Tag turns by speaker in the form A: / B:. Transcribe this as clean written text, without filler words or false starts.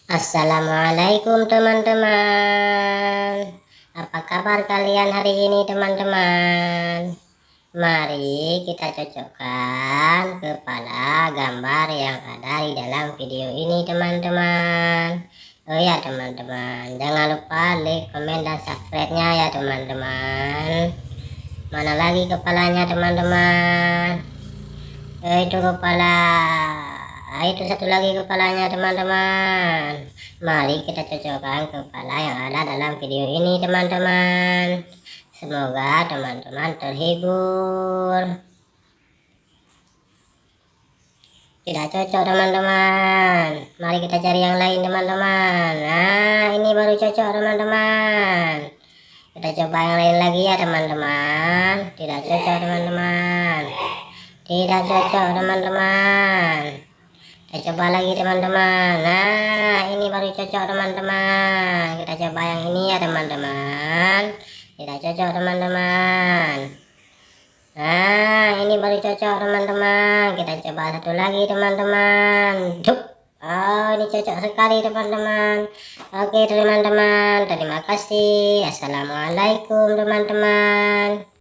A: Assalamualaikum teman-teman. Apa kabar kalian hari ini teman-teman? Mari kita cocokkan kepala gambar yang ada di dalam video ini teman-teman. Oh ya teman-teman, jangan lupa like, komen, dan subscribe-nya ya teman-teman. Mana lagi kepalanya teman-teman? Itu kepala. Itu satu lagi kepalanya teman-teman. Mari kita cocokkan kepala yang ada dalam video ini teman-teman. Semoga teman-teman terhibur. Tidak cocok teman-teman. Mari kita cari yang lain teman-teman. Nah, ini baru cocok teman-teman. Kita coba yang lain lagi ya teman-teman. Tidak cocok teman-teman. Tidak cocok teman-teman. Kita coba lagi teman-teman. Nah, ini baru cocok teman-teman. Kita coba yang ini ya teman-teman. Tidak cocok teman-teman. Nah, ini baru cocok teman-teman. Kita coba satu lagi teman-teman. Oh, ini cocok sekali teman-teman. Oke teman-teman, terima kasih. Assalamualaikum teman-teman.